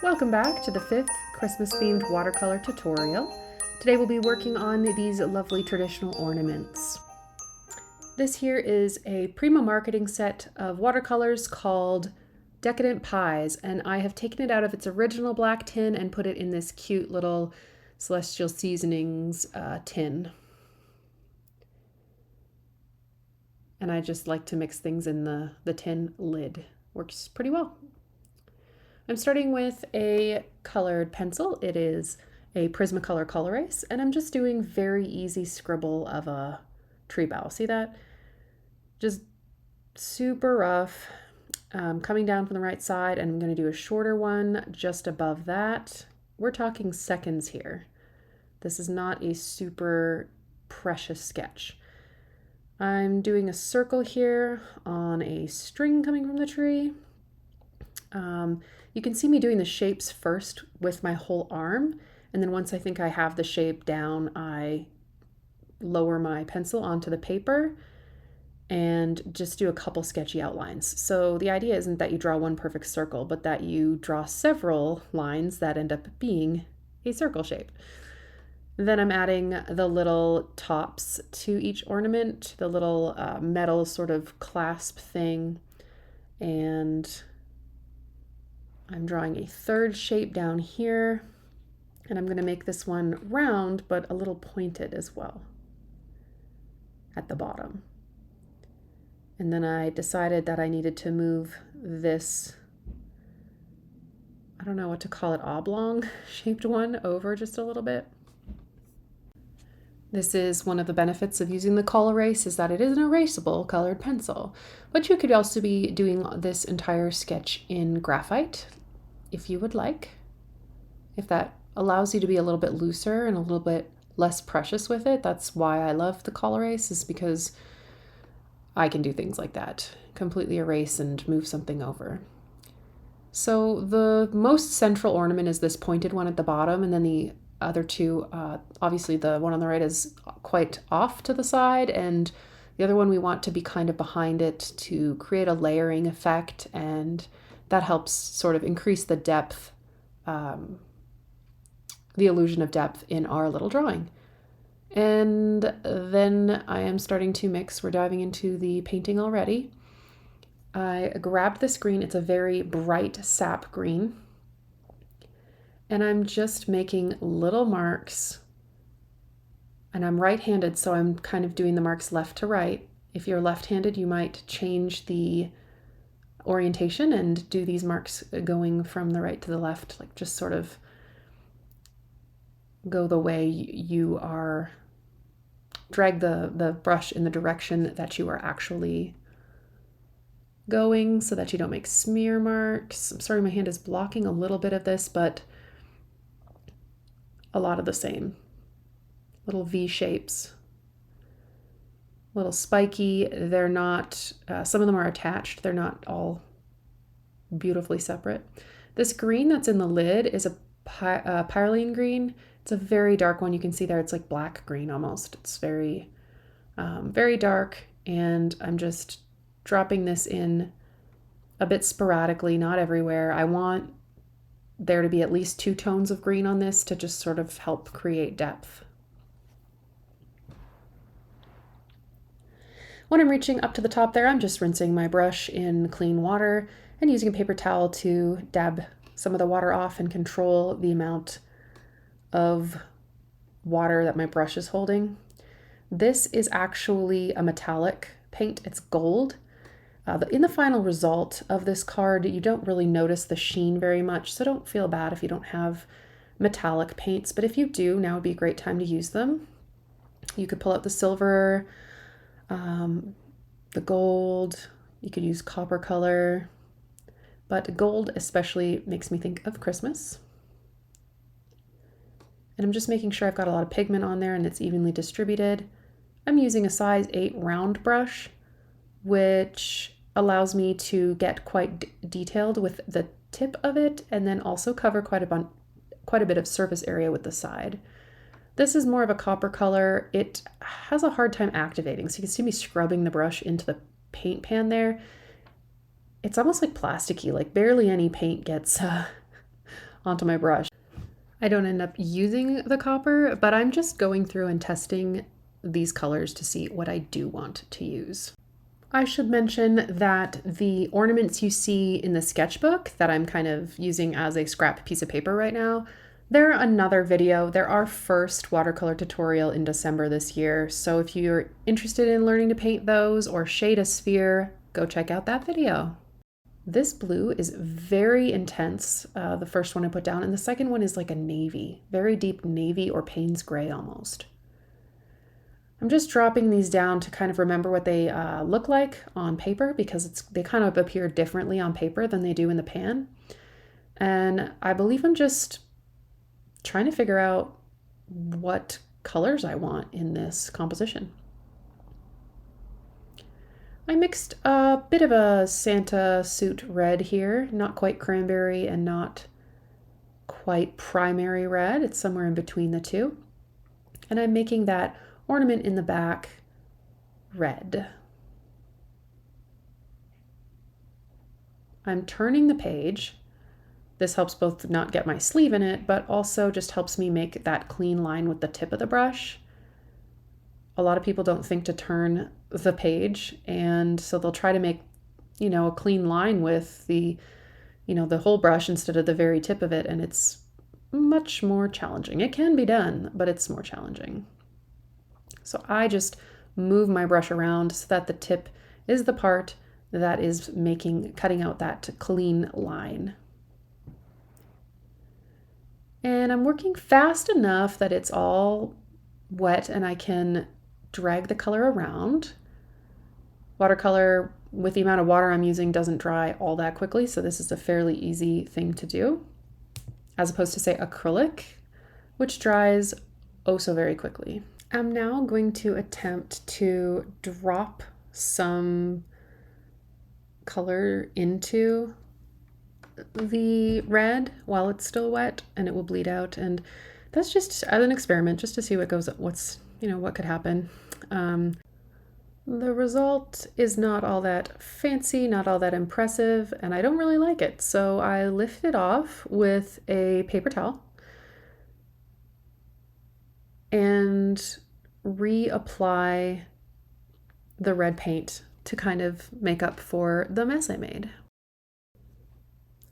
Welcome back to the 5th Christmas themed watercolor tutorial. Today we'll be working on these lovely traditional ornaments. This here is a Prima marketing set of watercolors called Decadent Pies, and I have taken it out of its original black tin and put it in this cute little Celestial Seasonings tin. And I just like to mix things in the tin lid. Works pretty well. I'm starting with a colored pencil. It is a Prismacolor color erase, and I'm just doing very easy scribble of a tree bough. See that? Just super rough. Coming down from the right side, and I'm going to do a shorter one just above that. We're talking seconds here. This is not a super precious sketch. I'm doing a circle here on a string coming from the tree. You can see me doing the shapes first with my whole arm, and then once I think I have the shape down, I lower my pencil onto the paper and just do a couple sketchy outlines. So the idea isn't that you draw one perfect circle, but that you draw several lines that end up being a circle shape. Then I'm adding the little tops to each ornament, the little metal sort of clasp thing, and I'm drawing a third shape down here, and I'm going to make this one round but a little pointed as well at the bottom. And then I decided that I needed to move this, I don't know what to call it, oblong shaped one over just a little bit. This is one of the benefits of using the color erase, is that it is an erasable colored pencil. But you could also be doing this entire sketch in graphite if you would like. If that allows you to be a little bit looser and a little bit less precious with it, that's why I love the color erase, is because I can do things like that. Completely erase and move something over. So the most central ornament is this pointed one at the bottom, and then the other two, obviously the one on the right is quite off to the side, and the other one we want to be kind of behind it to create a layering effect, and that helps sort of increase the depth, the illusion of depth in our little drawing. And then I am starting to mix. We're diving into the painting already. I grabbed this green. It's a very bright sap green. And I'm just making little marks, and I'm right-handed, so I'm kind of doing the marks left to right. If you're left-handed, you might change the orientation and do these marks going from the right to the left, like just sort of go the way you are, drag the brush in the direction that you are actually going so that you don't make smear marks. I'm sorry, my hand is blocking a little bit of this, but a lot of the same. Little V shapes, little spiky. They're not, some of them are attached. They're not all beautifully separate. This green that's in the lid is a pyroline green. It's a very dark one. You can see there it's like black green almost. It's very, very dark, and I'm just dropping this in a bit sporadically, not everywhere. I want there to be at least 2 tones of green on this to just sort of help create depth. When I'm reaching up to the top there, I'm just rinsing my brush in clean water and using a paper towel to dab some of the water off and control the amount of water that my brush is holding. This is actually a metallic paint. It's gold. In the final result of this card, you don't really notice the sheen very much, so don't feel bad if you don't have metallic paints, but if you do, now would be a great time to use them. You could pull out the silver, the gold, you could use copper color, but gold especially makes me think of Christmas. And I'm just making sure I've got a lot of pigment on there and it's evenly distributed. I'm using a size 8 round brush, which allows me to get quite detailed with the tip of it, and then also cover quite a bit of surface area with the side. This is more of a copper color. It has a hard time activating, so you can see me scrubbing the brush into the paint pan there. It's almost like plasticky, like barely any paint gets onto my brush. I don't end up using the copper, but I'm just going through and testing these colors to see what I do want to use. I should mention that the ornaments you see in the sketchbook that I'm kind of using as a scrap piece of paper right now, they're another video. They're our first watercolor tutorial in December this year. So if you're interested in learning to paint those or shade a sphere, go check out that video. This blue is very intense, the first one I put down, and the second one is like a navy, very deep navy or Payne's gray almost. I'm just dropping these down to kind of remember what they look like on paper because they kind of appear differently on paper than they do in the pan. And I believe I'm just trying to figure out what colors I want in this composition. I mixed a bit of a Santa suit red here, not quite cranberry and not quite primary red. It's somewhere in between the two. And I'm making that ornament in the back red. I'm turning the page. This helps both not get my sleeve in it, but also just helps me make that clean line with the tip of the brush. A lot of people don't think to turn the page, and so they'll try to make, a clean line with the whole brush instead of the very tip of it, and it's much more challenging. It can be done, but it's more challenging. So I just move my brush around so that the tip is the part that is cutting out that clean line. And I'm working fast enough that it's all wet and I can drag the color around. Watercolor, with the amount of water I'm using, doesn't dry all that quickly, so this is a fairly easy thing to do, as opposed to, say, acrylic, which dries oh so very quickly. I'm now going to attempt to drop some color into the red while it's still wet, and it will bleed out, and that's just as an experiment, just to see what could happen. The result is not all that fancy, not all that impressive, and I don't really like it. So I lift it off with a paper towel and reapply the red paint to kind of make up for the mess I made.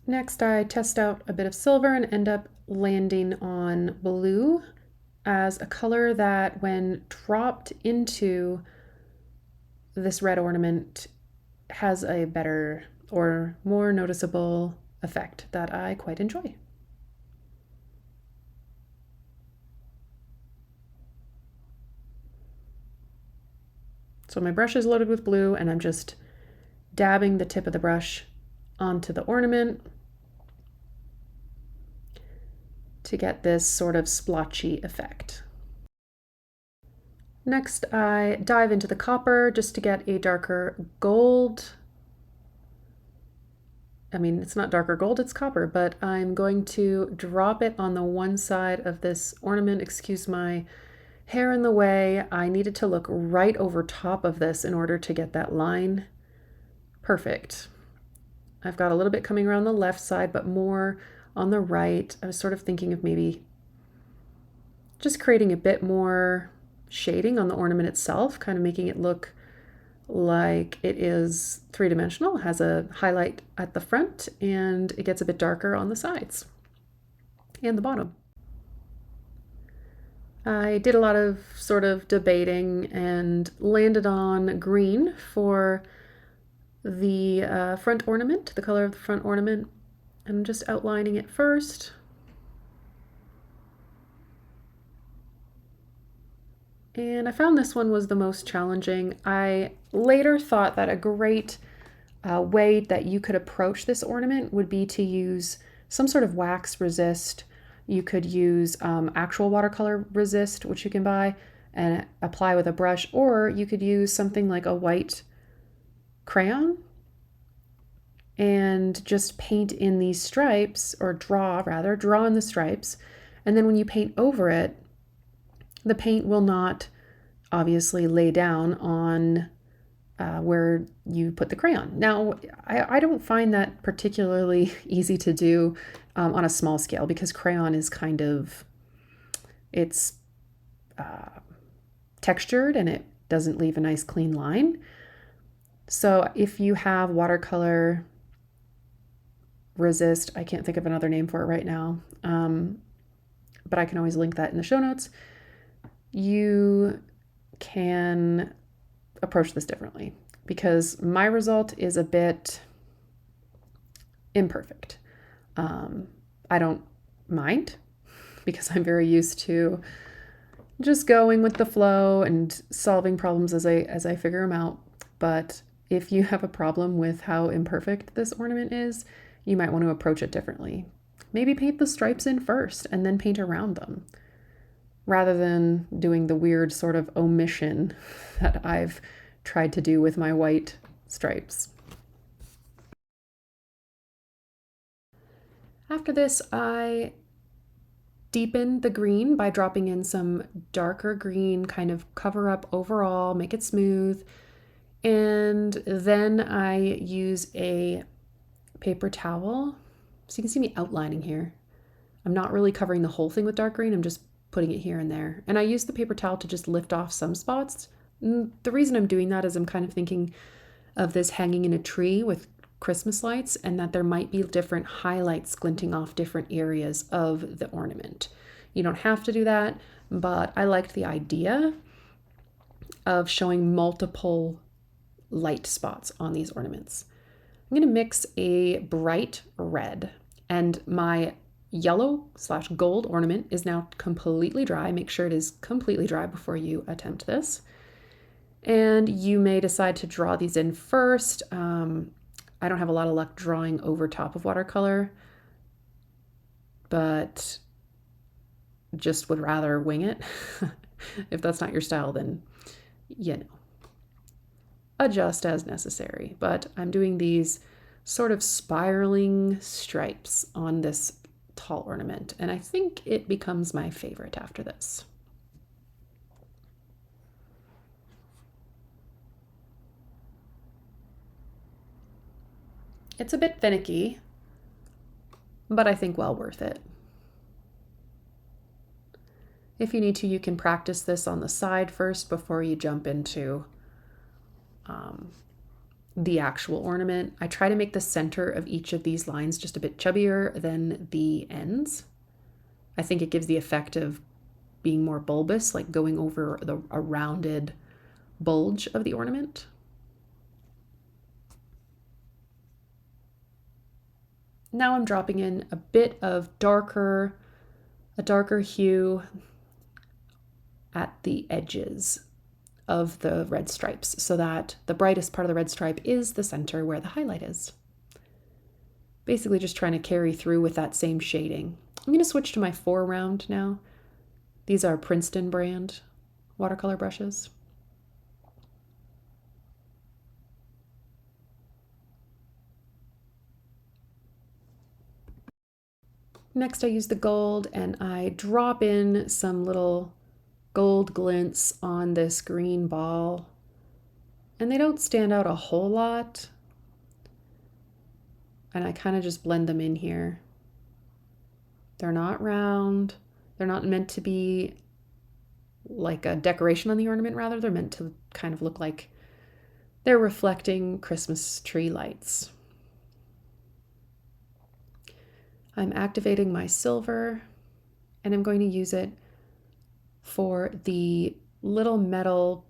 Next, I test out a bit of silver and end up landing on blue as a color that, when dropped into this red ornament, has a better or more noticeable effect that I quite enjoy. So my brush is loaded with blue and I'm just dabbing the tip of the brush onto the ornament to get this sort of splotchy effect. Next, I dive into the copper just to get a darker gold. I mean, it's not darker gold, it's copper, but I'm going to drop it on the one side of this ornament. Excuse my hair in the way. I needed to look right over top of this in order to get that line perfect. I've got a little bit coming around the left side, but more on the right. I was sort of thinking of maybe just creating a bit more shading on the ornament itself, kind of making it look like it is three-dimensional, has a highlight at the front, and it gets a bit darker on the sides and the bottom. I did a lot of sort of debating and landed on green for the front ornament, the color of the front ornament. I'm just outlining it first. And I found this one was the most challenging. I later thought that a great way that you could approach this ornament would be to use some sort of wax resist. You could use actual watercolor resist, which you can buy, and apply with a brush, or you could use something like a white crayon and just paint in these stripes, or draw in the stripes. And then when you paint over it, the paint will not obviously lay down on where you put the crayon. Now, I don't find that particularly easy to do. on a small scale, because crayon is kind of, it's textured and it doesn't leave a nice clean line. So if you have watercolor resist, I can't think of another name for it right now, but I can always link that in the show notes. You can approach this differently, because my result is a bit imperfect. I don't mind, because I'm very used to just going with the flow and solving problems as I figure them out. But if you have a problem with how imperfect this ornament is, you might want to approach it differently. Maybe paint the stripes in first and then paint around them, rather than doing the weird sort of omission that I've tried to do with my white stripes. After this, I deepen the green by dropping in some darker green, kind of cover up overall, make it smooth. And then I use a paper towel. So you can see me outlining here. I'm not really covering the whole thing with dark green, I'm just putting it here and there. And I use the paper towel to just lift off some spots. And the reason I'm doing that is I'm kind of thinking of this hanging in a tree with Christmas lights, and that there might be different highlights glinting off different areas of the ornament. You don't have to do that, but I liked the idea of showing multiple light spots on these ornaments. I'm going to mix a bright red, and my yellow/gold ornament is now completely dry. Make sure it is completely dry before you attempt this. And you may decide to draw these in first. I don't have a lot of luck drawing over top of watercolor, but just would rather wing it. If that's not your style, then adjust as necessary. But I'm doing these sort of spiraling stripes on this tall ornament, and I think it becomes my favorite after this. It's a bit finicky, but I think well worth it. If you need to, you can practice this on the side first before you jump into the actual ornament. I try to make the center of each of these lines just a bit chubbier than the ends. I think it gives the effect of being more bulbous, like going over a rounded bulge of the ornament. Now I'm dropping in a bit of a darker hue at the edges of the red stripes, so that the brightest part of the red stripe is the center where the highlight is. Basically just trying to carry through with that same shading. I'm going to switch to my 4 round now. These are Princeton brand watercolor brushes. Next I use the gold, and I drop in some little gold glints on this green ball, and they don't stand out a whole lot, and I kind of just blend them in here. They're not round, they're not meant to be like a decoration on the ornament, rather they're meant to kind of look like they're reflecting Christmas tree lights. I'm activating my silver, and I'm going to use it for the little metal,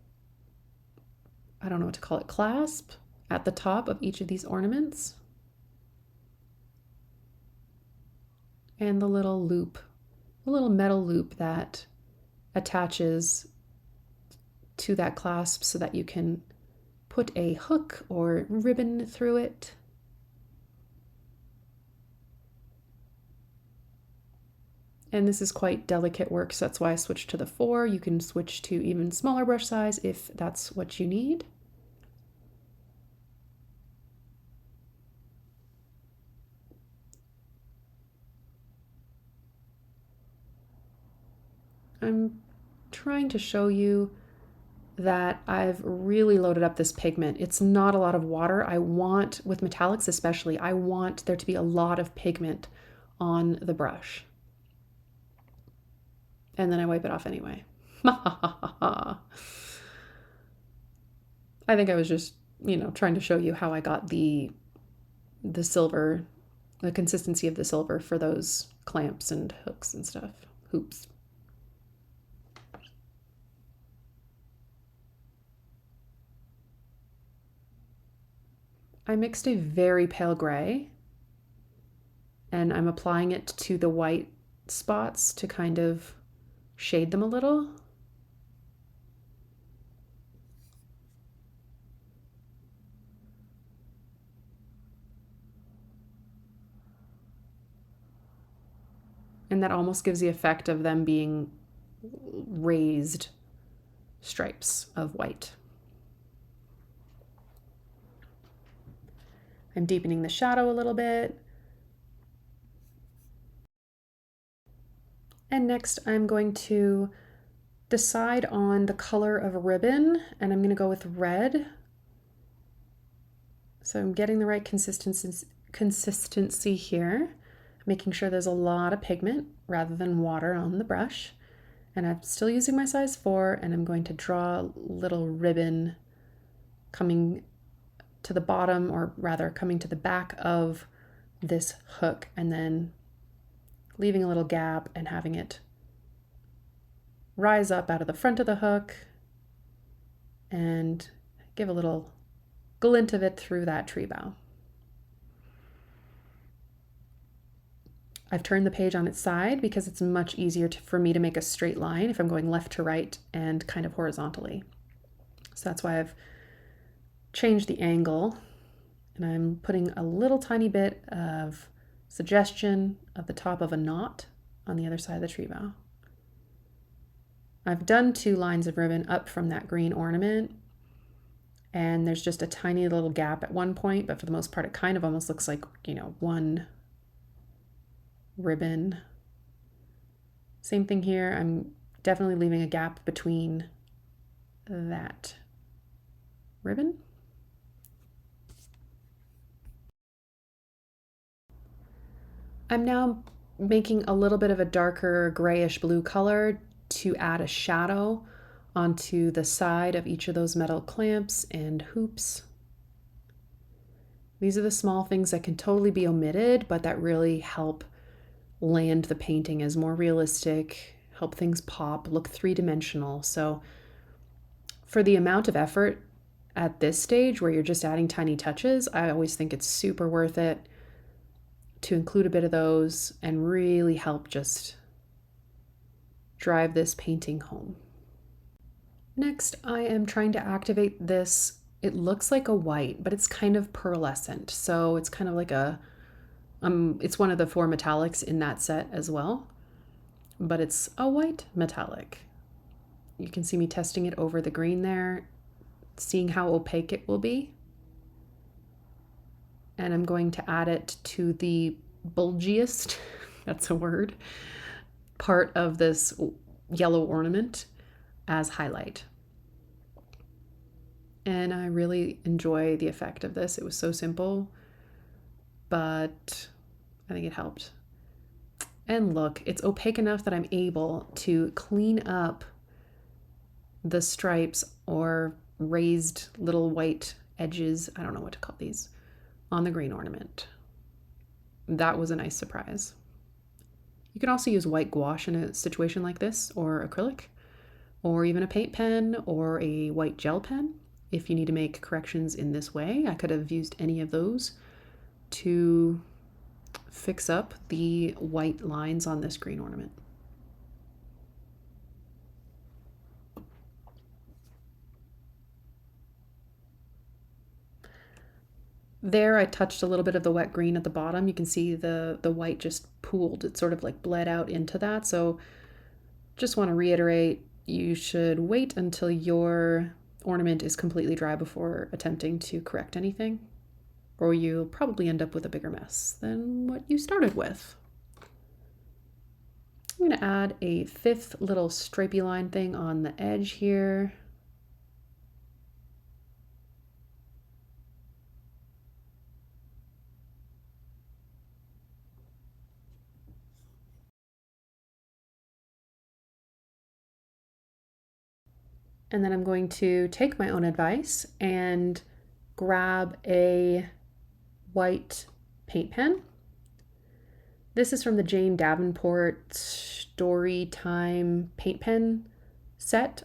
I don't know what to call it, clasp at the top of each of these ornaments. And the little loop, the little metal loop that attaches to that clasp so that you can put a hook or ribbon through it. And this is quite delicate work, so that's why I switched to the 4. You can switch to even smaller brush size if that's what you need. I'm trying to show you that I've really loaded up this pigment. It's not a lot of water. I want, with metallics especially, I want there to be a lot of pigment on the brush. And then I wipe it off anyway. I think I was just, trying to show you how I got the silver, the consistency of the silver for those clamps and hooks and stuff, hoops. I mixed a very pale gray and I'm applying it to the white spots to kind of shade them a little. And that almost gives the effect of them being raised stripes of white. I'm deepening the shadow a little bit. And next I'm going to decide on the color of a ribbon, and I'm going to go with red. So I'm getting the right consistency here, making sure there's a lot of pigment rather than water on the brush. And I'm still using my size 4, and I'm going to draw a little ribbon coming to the bottom, or rather coming to the back of this hook, and then leaving a little gap and having it rise up out of the front of the hook and give a little glint of it through that tree bough. I've turned the page on its side because it's much easier for me to make a straight line if I'm going left to right and kind of horizontally. So that's why I've changed the angle, and I'm putting a little tiny bit of suggestion of the top of a knot on the other side of the tree bough. I've done 2 lines of ribbon up from that green ornament, and there's just a tiny little gap at one point, but for the most part it kind of almost looks like, one ribbon. Same thing here. I'm definitely leaving a gap between that ribbon. I'm now making a little bit of a darker grayish blue color to add a shadow onto the side of each of those metal clamps and hoops. These are the small things that can totally be omitted, but that really help land the painting as more realistic, help things pop, look three-dimensional. So for the amount of effort at this stage where you're just adding tiny touches, I always think it's super worth it to include a bit of those and really help just drive this painting home. Next, I am trying to activate this. It looks like a white, but it's kind of pearlescent. So it's kind of like it's one of the 4 metallics in that set as well, but it's a white metallic. You can see me testing it over the green there, seeing how opaque it will be. And I'm going to add it to the bulgiest, that's a word, part of this yellow ornament as highlight. And I really enjoy the effect of this. It was so simple, but I think it helped. And look, it's opaque enough that I'm able to clean up the stripes or raised little white edges, I don't know what to call these, on the green ornament. That was a nice surprise. You can also use white gouache in a situation like this, or acrylic, or even a paint pen or a white gel pen. If you need to make corrections in this way, I could have used any of those to fix up the white lines on this green ornament. There I touched a little bit of the wet green at the bottom. You can see the white just pooled. It sort of like bled out into that. So just want to reiterate, you should wait until your ornament is completely dry before attempting to correct anything, or you'll probably end up with a bigger mess than what you started with. I'm going to add a 5th little stripey line thing on the edge here. And then I'm going to take my own advice and grab a white paint pen. This is from the Jane Davenport Storytime paint pen set.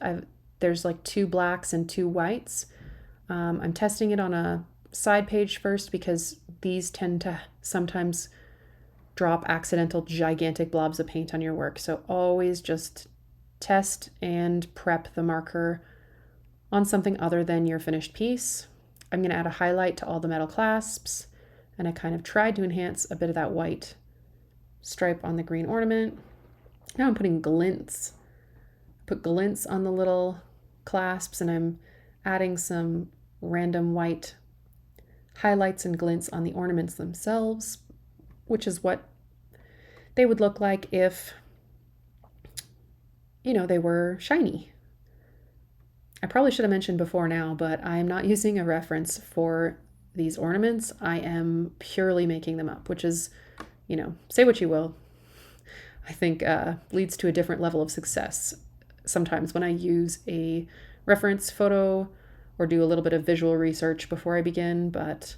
There's like 2 blacks and 2 whites. I'm testing it on a side page first because these tend to sometimes drop accidental gigantic blobs of paint on your work. So always just test and prep the marker on something other than your finished piece. I'm going to add a highlight to all the metal clasps, and I kind of tried to enhance a bit of that white stripe on the green ornament. Now I'm putting glints. Put glints on the little clasps, and I'm adding some random white highlights and glints on the ornaments themselves, which is what they would look like if, they were shiny. I probably should have mentioned before now, but I'm not using a reference for these ornaments. I am purely making them up, which is, say what you will. I think leads to a different level of success sometimes when I use a reference photo or do a little bit of visual research before I begin. But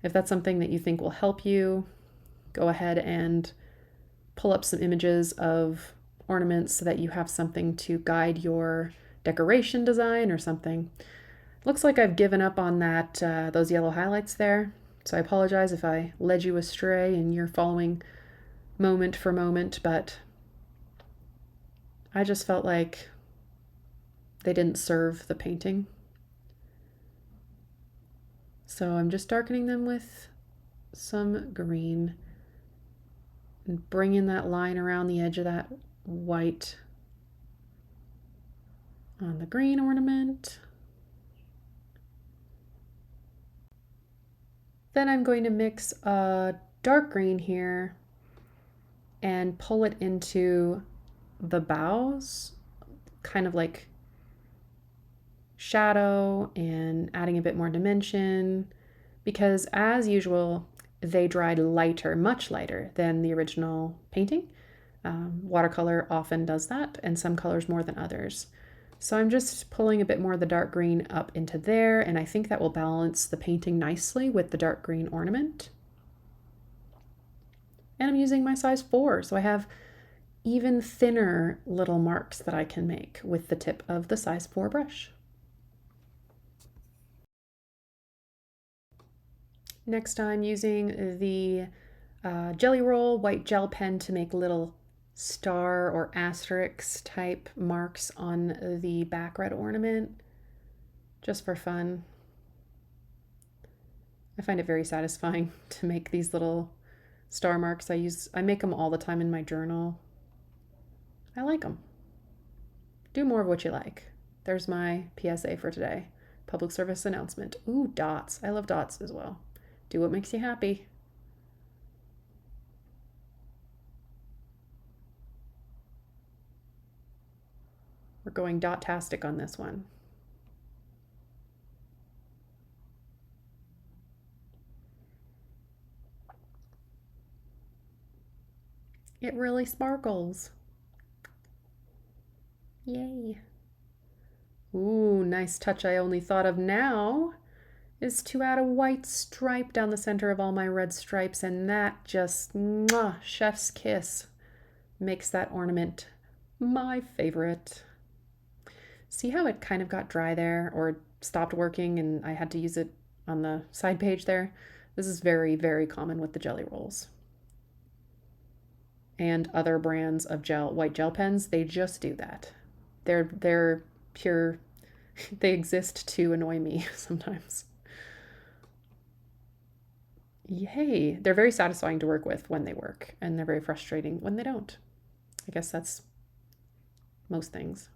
if that's something that you think will help you, go ahead and pull up some images of ornaments so that you have something to guide your decoration design or something. Looks like I've given up on that those yellow highlights there. So I apologize if I led you astray and you're following moment for moment, but I just felt like they didn't serve the painting. So I'm just darkening them with some green and bringing that line around the edge of that white on the green ornament. Then I'm going to mix a dark green here and pull it into the boughs, kind of like shadow and adding a bit more dimension, because as usual, they dried lighter, much lighter than the original painting. Watercolor often does that, and some colors more than others. So I'm just pulling a bit more of the dark green up into there, and I think that will balance the painting nicely with the dark green ornament. And I'm using my size 4, so I have even thinner little marks that I can make with the tip of the size 4 brush. Next, I'm using the Jelly Roll white gel pen to make little star or asterisk type marks on the back red ornament, just for fun. I find it very satisfying to make these little star marks. I make them all the time in my journal. I like them. Do more of what you like. There's my PSA for today. Public service announcement. Ooh, dots. I love dots as well. Do what makes you happy. We're going dot-tastic on this one. It really sparkles. Yay. Ooh, nice touch I only thought of now is to add a white stripe down the center of all my red stripes, and that just, mwah, chef's kiss, makes that ornament my favorite. See how it kind of got dry there or stopped working and I had to use it on the side page there? This is very, very common with the jelly rolls. And other brands of white gel pens, they just do that. They're pure, they exist to annoy me sometimes. Yay, they're very satisfying to work with when they work, and they're very frustrating when they don't. I guess that's most things.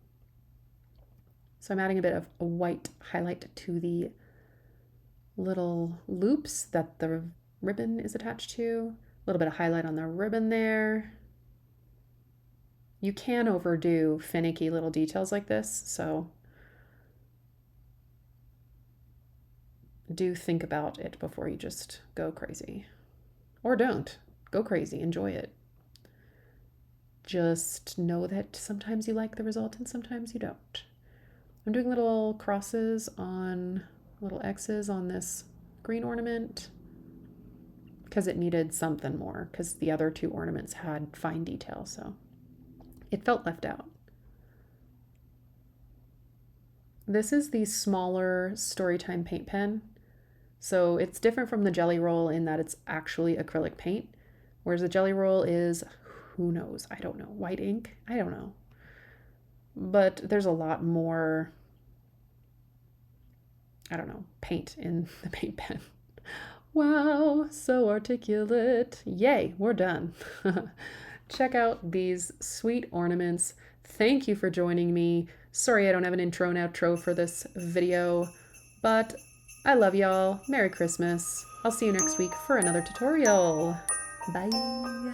So I'm adding a bit of a white highlight to the little loops that the ribbon is attached to. A little bit of highlight on the ribbon there. You can overdo finicky little details like this, so do think about it before you just go crazy. Or don't. Go crazy. Enjoy it. Just know that sometimes you like the result and sometimes you don't. I'm doing little crosses on, little X's on this green ornament because it needed something more because the other two ornaments had fine detail, so it felt left out. This is the smaller Storytime paint pen. So it's different from the Jelly Roll in that it's actually acrylic paint, whereas the Jelly Roll is, who knows, I don't know, white ink? I don't know. But there's a lot more, I don't know, paint in the paint pen. Wow, so articulate. Yay, we're done. Check out these sweet ornaments. Thank you for joining me. Sorry I don't have an intro and outro for this video, but I love y'all. Merry Christmas. I'll see you next week for another tutorial. Bye.